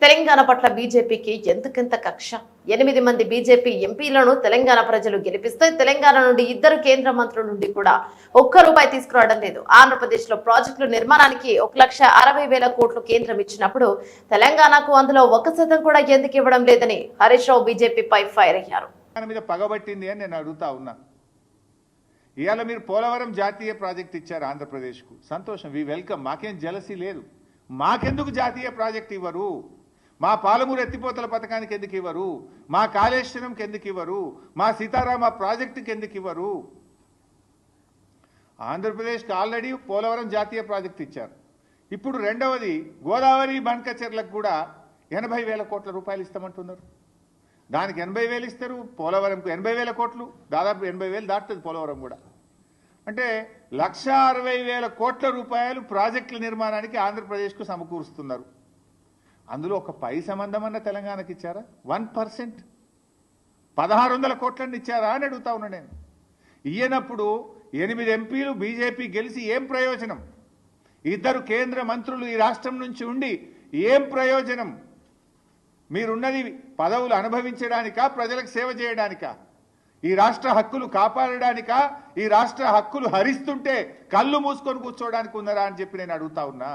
తెలంగాణ పట్ల బీజేపీకి ఎంతకింత కక్ష. 8 మంది బీజేపీ ఎంపీలను తెలంగాణ ప్రజలు గెలిపిస్తే తెలంగాణ నుండి 2 కేంద్ర మంత్రుల నుండి కూడా ఒక్క రూపాయి తీసుకురావడం లేదు. ఆంధ్రప్రదేశ్ లో ప్రాజెక్టుల నిర్మాణానికి 1,60,000 కోట్లు కేంద్రం ఇచ్చినప్పుడు తెలంగాణకు అందులో 1% కూడా ఎందుకు ఇవ్వడం లేదని హరీష్ రావు బీజేపీపై ఫైర్ అయ్యారు. మీద పగబట్టింది అని నేను అడుగుతా ఉన్నా. ఇవాళ మీరు పోలవరం జాతీయ ప్రాజెక్ట్ ఇచ్చారు ఆంధ్రప్రదేశ్కు, సంతోషం, వి వెల్కమ్. మాకేం జలసీ లేదు. మాకెందుకు జాతీయ ప్రాజెక్ట్ ఇవ్వరు? మా పాలమూరు ఎత్తిపోతల పథకానికి ఎందుకు ఇవ్వరు? మా కాళేశ్వరంకి ఎందుకు ఇవ్వరు? మా సీతారామ ప్రాజెక్టుకి ఎందుకు ఇవ్వరు? ఆంధ్రప్రదేశ్కి ఆల్రెడీ పోలవరం జాతీయ ప్రాజెక్ట్ ఇచ్చారు. ఇప్పుడు రెండవది గోదావరి బండ్కచెర్లకు కూడా 80,000 కోట్ల రూపాయలు ఇస్తామంటున్నారు. దానికి 80,000 ఇస్తారు, పోలవరంకు 80,000 కోట్లు, దాదాపు 80,000 దాటుతుంది పోలవరం కూడా. అంటే 1,60,000 కోట్ల రూపాయలు ప్రాజెక్టుల నిర్మాణానికి ఆంధ్రప్రదేశ్కు సమకూరుస్తున్నారు. అందులో ఒక పై సంబంధం అన్న తెలంగాణకి ఇచ్చారా? 1%, 1,600 కోట్లని ఇచ్చారా అని అడుగుతా ఉన్నా నేను. ఇయ్యనప్పుడు 8 ఎంపీలు బీజేపీ గెలిచి ఏం ప్రయోజనం? 2 కేంద్ర మంత్రులు ఈ రాష్ట్రం నుంచి ఉండి ఏం ప్రయోజనం? మీరున్నది పదవులు అనుభవించడానికా, ప్రజలకు సేవ చేయడానికా? ఈ రాష్ట్ర హక్కులు కాపాడడానికా? ఈ రాష్ట్ర హక్కులు హరిస్తుంటే కళ్ళు మూసుకొని కూర్చోవడానికి ఉన్నారా అని చెప్పి నేను అడుగుతా ఉన్నా.